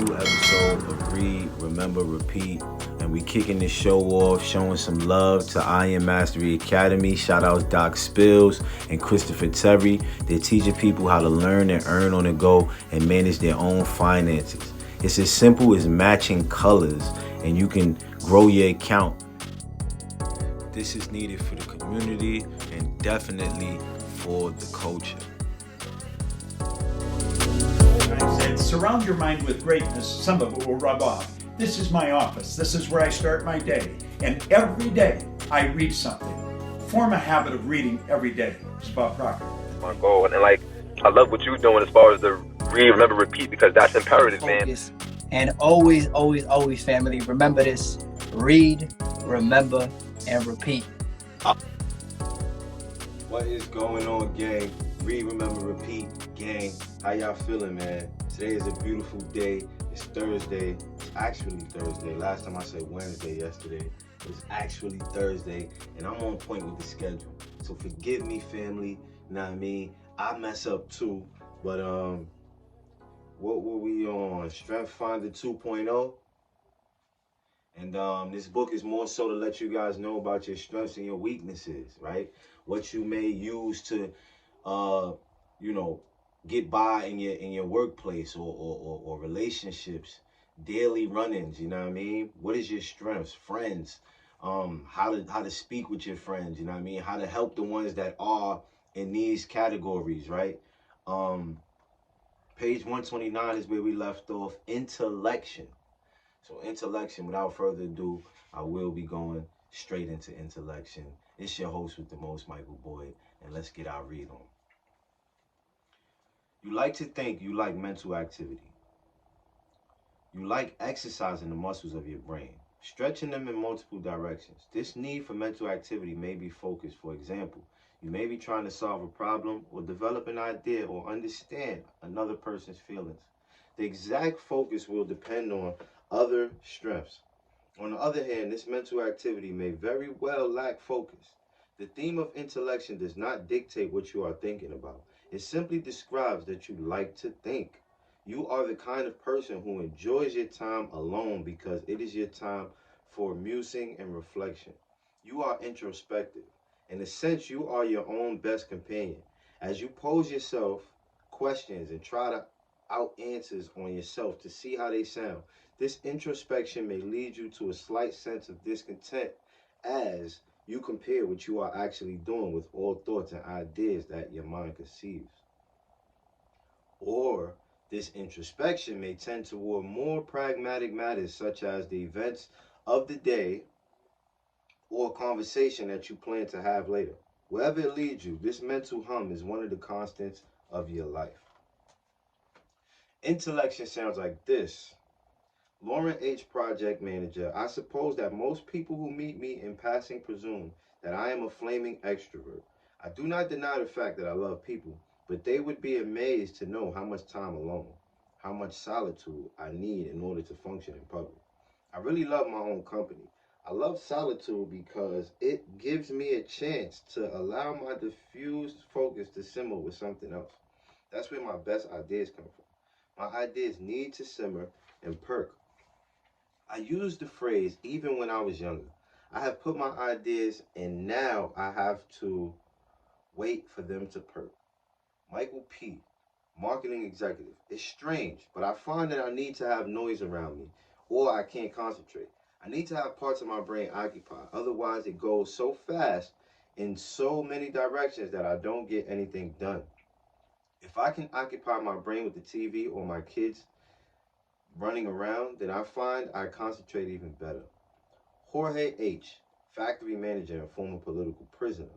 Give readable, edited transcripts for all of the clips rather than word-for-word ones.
new episode of Read, Remember, Repeat. And we kicking this show off, showing some love to Iron Mastery Academy. Shout out Doc Spills and Christopher Terry. They're teaching people how to learn and earn on the go and manage their own finances. It's as simple as matching colors, and you can grow your account. This is needed for the community and definitely for the culture. I said, surround your mind with greatness, some of it will rub off. This is my office. This is where I start my day. And every day I read something. Form a habit of reading every day. It's about Proctor. My goal. And I love what you're doing as far as the read, remember, repeat, because that's imperative, man. And always, always, always, family, remember this. Read, remember, and repeat. What is going on, gang? Read, remember, repeat, gang. How y'all feeling, man? Today is a beautiful day. It's Thursday. It's actually Thursday. Last time I said Wednesday yesterday. It's actually Thursday, and I'm on point with the schedule. So forgive me, family. You know what I mean? I mess up too. But what were we on? Strength Finder 2.0. And this book is more so to let you guys know about your strengths and your weaknesses, right? What you may use to, get by in your workplace or relationships, daily run-ins. You know what I mean? What is your strengths? Friends, how to speak with your friends. You know what I mean? How to help the ones that are in these categories, right? Page 129 is where we left off. Intellection. So intellection, without further ado, I will be going straight into intellection. It's your host with the most, Michael Boyd, and let's get our read on. You like to think you like mental activity. You like exercising the muscles of your brain, stretching them in multiple directions. This need for mental activity may be focused. For example, you may be trying to solve a problem or develop an idea or understand another person's feelings. The exact focus will depend on other strengths. On the other hand, this mental activity may very well lack focus. The theme of intellection does not dictate what you are thinking about. It simply describes that you like to think. You are the kind of person who enjoys your time alone because it is your time for musing and reflection. You are introspective. In a sense, you are your own best companion. As you pose yourself questions and try to out answers on yourself to see how they sound, this introspection may lead you to a slight sense of discontent as you compare what you are actually doing with all thoughts and ideas that your mind conceives. Or this introspection may tend toward more pragmatic matters such as the events of the day or a conversation that you plan to have later. Wherever it leads you, this mental hum is one of the constants of your life. Intellection sounds like this. Lauren H., project manager. I suppose that most people who meet me in passing presume that I am a flaming extrovert. I do not deny the fact that I love people, but they would be amazed to know how much time alone, how much solitude I need in order to function in public. I really love my own company. I love solitude because it gives me a chance to allow my diffused focus to simmer with something else. That's where my best ideas come from. My ideas need to simmer and perk. I used the phrase even when I was younger. I have put my ideas and now I have to wait for them to perk. Michael P., marketing executive. It's strange, but I find that I need to have noise around me or I can't concentrate. I need to have parts of my brain occupied. Otherwise, it goes so fast in so many directions that I don't get anything done. If I can occupy my brain with the TV or my kids running around, then I find I concentrate even better. Jorge H., factory manager and former political prisoner.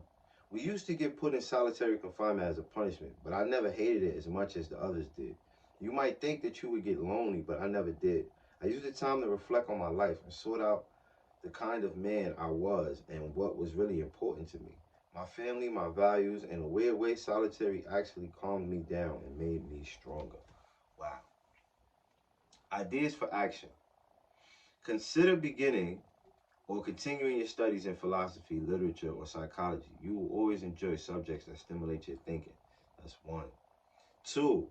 We used to get put in solitary confinement as a punishment, but I never hated it as much as the others did. You might think that you would get lonely, but I never did. I used the time to reflect on my life and sort out the kind of man I was and what was really important to me. My family, my values, in a weird way, solitary actually calmed me down and made me stronger. Wow. Ideas for action. Consider beginning or continuing your studies in philosophy, literature, or psychology. You will always enjoy subjects that stimulate your thinking. That's one. Two,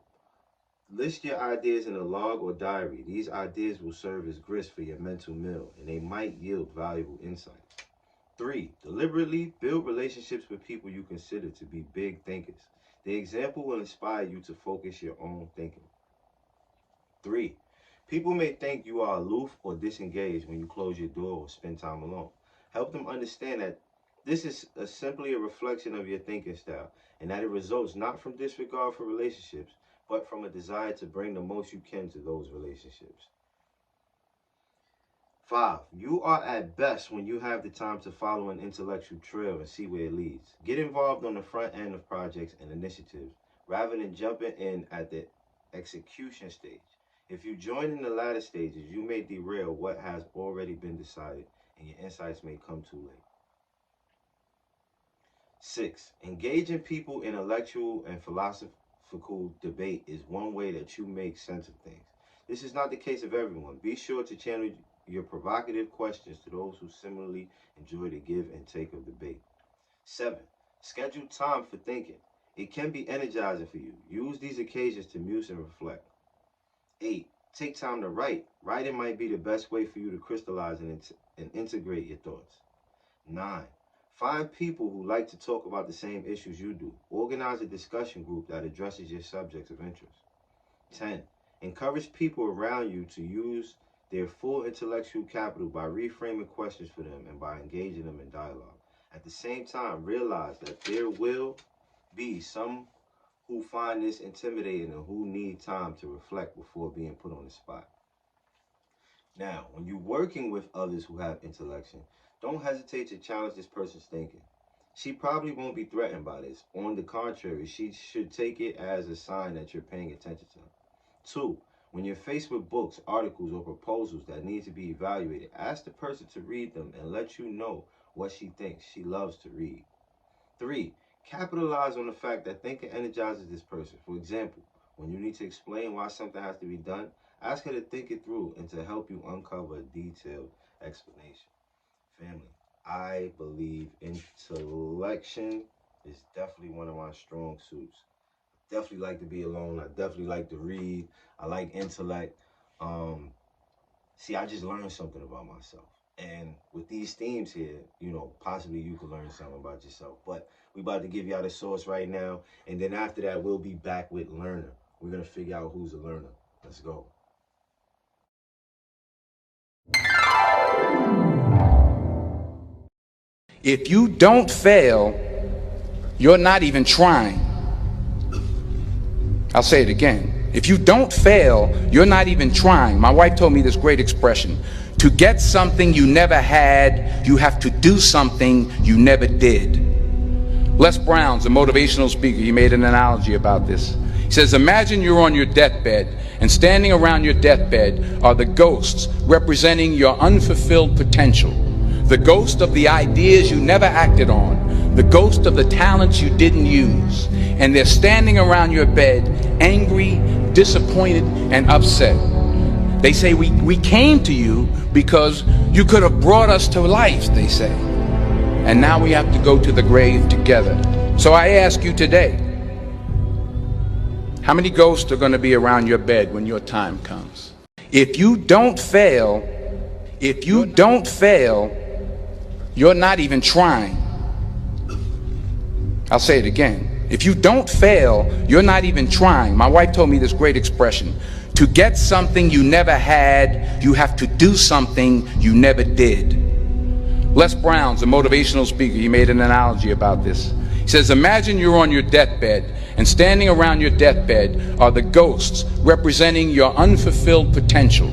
List your ideas in a log or diary. These ideas will serve as grist for your mental mill, and they might yield valuable insights. 3. Deliberately build relationships with people you consider to be big thinkers. The example will inspire you to focus your own thinking. 3. People may think you are aloof or disengaged when you close your door or spend time alone. Help them understand that this is simply a reflection of your thinking style, and that it results not from disregard for relationships, but from a desire to bring the most you can to those relationships. 5. You are at best when you have the time to follow an intellectual trail and see where it leads. Get involved on the front end of projects and initiatives rather than jumping in at the execution stage. If you join in the latter stages, you may derail what has already been decided and your insights may come too late. 6. Engaging people in intellectual and philosophical debate is one way that you make sense of things. This is not the case of everyone. Be sure to channel your provocative questions to those who similarly enjoy the give and take of debate. 7. Schedule time for thinking. It can be energizing for you. Use these occasions to muse and reflect. 8. Take time to write. Writing might be the best way for you to crystallize and integrate your thoughts. 9. Find people who like to talk about the same issues you do. Organize a discussion group that addresses your subjects of interest. 10. Encourage people around you to use their full intellectual capital by reframing questions for them and by engaging them in dialogue. At the same time, realize that there will be some who find this intimidating and who need time to reflect before being put on the spot. Now, when you're working with others who have intellection, don't hesitate to challenge this person's thinking. She probably won't be threatened by this. On the contrary, she should take it as a sign that you're paying attention to her. 2. When you're faced with books, articles, or proposals that need to be evaluated, ask the person to read them and let you know what she thinks. She loves to read. 3. Capitalize on the fact that thinking energizes this person. For example, when you need to explain why something has to be done, ask her to think it through and to help you uncover a detailed explanation. Family, I believe intellection is definitely one of my strong suits. I definitely like to be alone. I definitely like to read. I like intellect. I just learned something about myself. And with these themes here, possibly you could learn something about yourself. But we about to give y'all the source right now. And then after that, we'll be back with learner. We're going to figure out who's a learner. Let's go. If you don't fail, you're not even trying. I'll say it again. If you don't fail, you're not even trying. My wife told me this great expression. To get something you never had, you have to do something you never did. Les Brown's a motivational speaker. He made an analogy about this. He says, imagine you're on your deathbed, and standing around your deathbed are the ghosts representing your unfulfilled potential. The ghost of the ideas you never acted on, the ghost of the talents you didn't use, and they're standing around your bed, angry, disappointed, and upset. They say, we came to you because you could have brought us to life, they say. And now we have to go to the grave together. So I ask you today, how many ghosts are going to be around your bed when your time comes? If you don't fail, you're not even trying. I'll say it again. If you don't fail, you're not even trying. My wife told me this great expression. To get something you never had, you have to do something you never did. Les Brown's a motivational speaker. He made an analogy about this. He says, imagine you're on your deathbed, and standing around your deathbed are the ghosts representing your unfulfilled potential.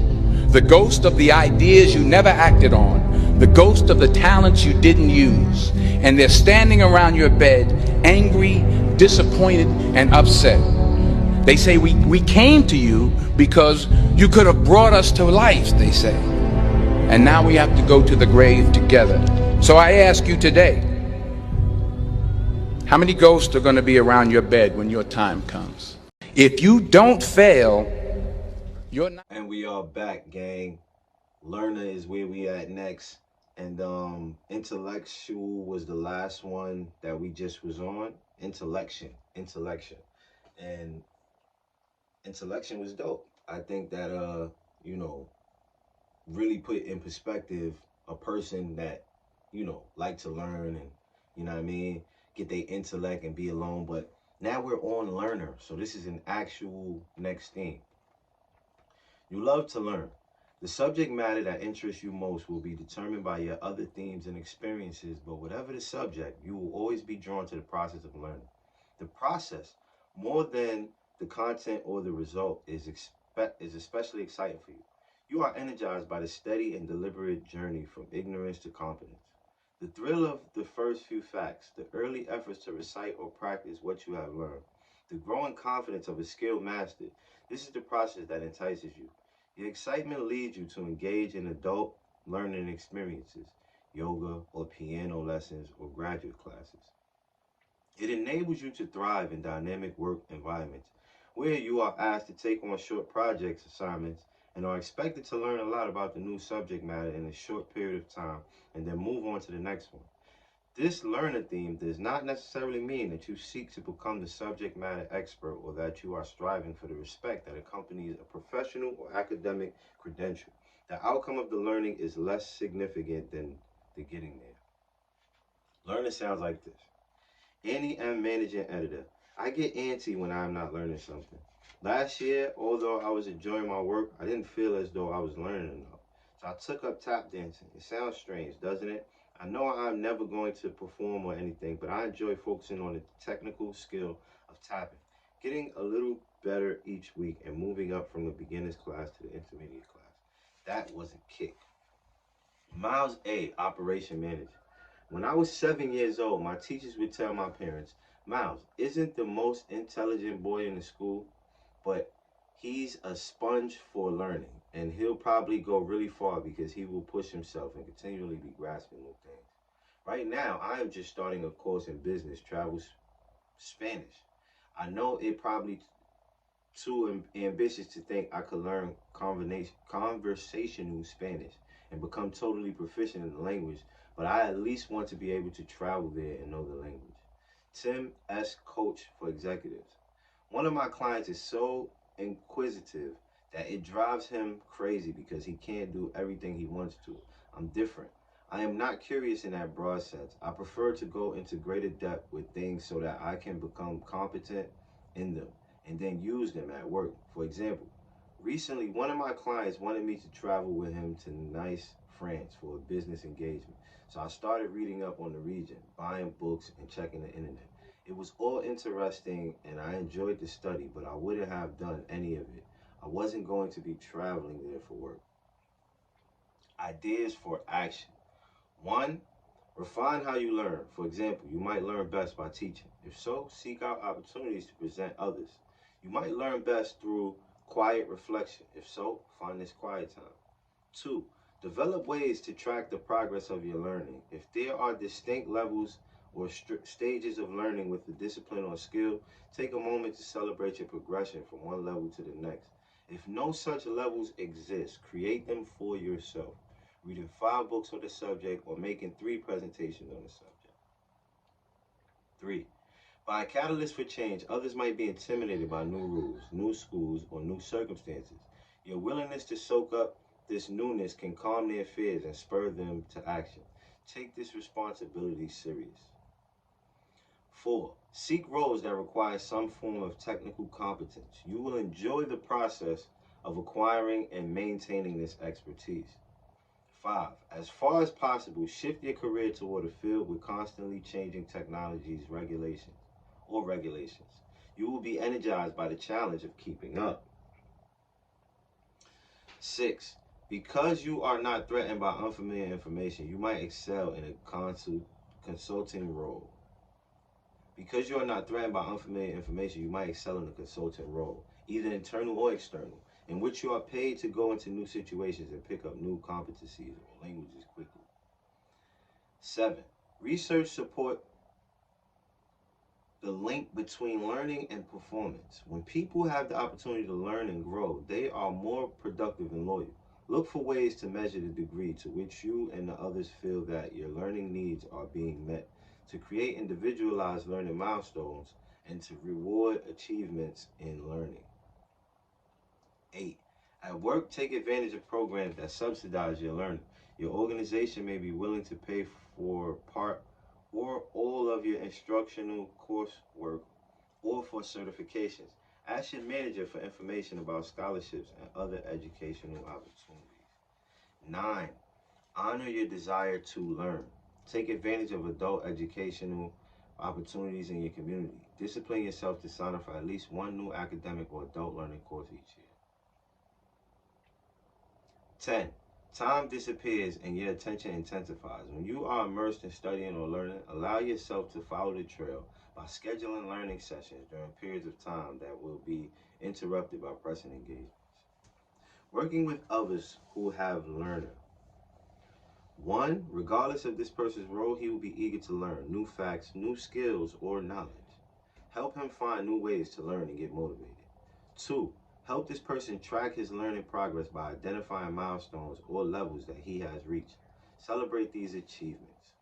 The ghost of the ideas you never acted on, the ghost of the talents you didn't use, and they're standing around your bed, angry, disappointed, and upset. They say, we came to you because you could have brought us to life, they say. And now we have to go to the grave together. So I ask you today, how many ghosts are going to be around your bed when your time comes? If you don't fail, you're not. And we are back, gang. Learner is where we at next. And intellectual was the last one that we just was on. Intellection. And intellection was dope. I think that you know, really put in perspective a person that, like to learn and, what I mean, get their intellect and be alone. But now we're on learner. So this is an actual next thing. You love to learn. The subject matter that interests you most will be determined by your other themes and experiences, but whatever the subject, you will always be drawn to the process of learning. The process, more than the content or the result, is especially exciting for you. You are energized by the steady and deliberate journey from ignorance to competence. The thrill of the first few facts, the early efforts to recite or practice what you have learned, the growing confidence of a skilled master, this is the process that entices you. The excitement leads you to engage in adult learning experiences, yoga or piano lessons or graduate classes. It enables you to thrive in dynamic work environments where you are asked to take on short projects assignments and are expected to learn a lot about the new subject matter in a short period of time and then move on to the next one. This learner theme does not necessarily mean that you seek to become the subject matter expert or that you are striving for the respect that accompanies a professional or academic credential. The outcome of the learning is less significant than the getting there. Learning sounds like this. Annie M. Managing Editor. I get antsy when I'm not learning something. Last year, although I was enjoying my work, I didn't feel as though I was learning enough. So I took up tap dancing. It sounds strange, doesn't it? I know I'm never going to perform or anything, but I enjoy focusing on the technical skill of tapping, getting a little better each week and moving up from the beginner's class to the intermediate class. That was a kick. Miles A., Operation Manager. When I was 7 years old, my teachers would tell my parents, Miles isn't the most intelligent boy in the school, but he's a sponge for learning, and he'll probably go really far because he will push himself and continually be grasping new things. Right now, I am just starting a course in business, travel Spanish. I know it probably too ambitious to think I could learn conversational Spanish and become totally proficient in the language, but I at least want to be able to travel there and know the language. Tim S. Coach for Executives. One of my clients is so inquisitive that it drives him crazy because he can't do everything he wants to. I'm different. I am not curious in that broad sense. I prefer to go into greater depth with things so that I can become competent in them and then use them at work. For example, recently one of my clients wanted me to travel with him to Nice, France for a business engagement. So I started reading up on the region, buying books and checking the internet. It was all interesting and I enjoyed the study, but I wouldn't have done any of it. I wasn't going to be traveling there for work. Ideas for action. 1. Refine how you learn. For example, you might learn best by teaching. If so, seek out opportunities to present others. You might learn best through quiet reflection. If so, find this quiet time. 2. Develop ways to track the progress of your learning. If there are distinct levels or stages of learning with a discipline or skill, take a moment to celebrate your progression from one level to the next. If no such levels exist, create them for yourself. Reading 5 books on the subject or making 3 presentations on the subject. 3. By a catalyst for change, others might be intimidated by new rules, new schools, or new circumstances. Your willingness to soak up this newness can calm their fears and spur them to action. Take this responsibility serious. 4. Seek roles that require some form of technical competence. You will enjoy the process of acquiring and maintaining this expertise. 5. As far as possible, shift your career toward a field with constantly changing technologies, regulations. You will be energized by the challenge of keeping up. 6. Because you are not threatened by unfamiliar information, you might excel in a consulting role. Because you are not threatened by unfamiliar information, you might excel in a consulting role, either internal or external, in which you are paid to go into new situations and pick up new competencies or languages quickly. 7. Research support the link between learning and performance. When people have the opportunity to learn and grow, they are more productive and loyal. Look for ways to measure the degree to which you and the others feel that your learning needs are being met, to create individualized learning milestones, and to reward achievements in learning. 8. At work, take advantage of programs that subsidize your learning. Your organization may be willing to pay for part or all of your instructional coursework or for certifications. Ask your manager for information about scholarships and other educational opportunities. 9. Honor your desire to learn. Take advantage of adult educational opportunities in your community. Discipline yourself to sign up for at least one new academic or adult learning course each year. 10. Time disappears and your attention intensifies. When you are immersed in studying or learning, allow yourself to follow the trail by scheduling learning sessions during periods of time that will be interrupted by pressing engagements. Working with others who have learner. 1. Regardless of this person's role, he will be eager to learn new facts, new skills, or knowledge. Help him find new ways to learn and get motivated. 2. Help this person track his learning progress by identifying milestones or levels that he has reached. Celebrate these achievements.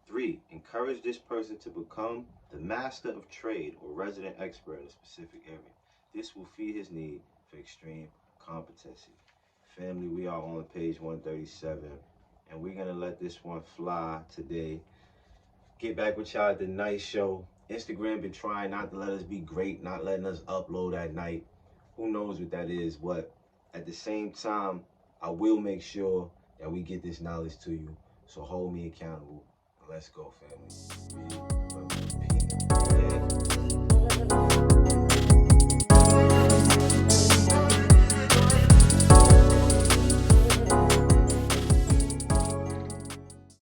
3. Encourage this person to become the master of trade or resident expert in a specific area. This will feed his need for extreme competency. Family, we are on page 137, and we're going to let this one fly today. Get back with y'all at the night show. Instagram been trying not to let us be great, not letting us upload at night. Who knows what that is, but at the same time, I will make sure that we get this knowledge to you. So hold me accountable. Let's go, family.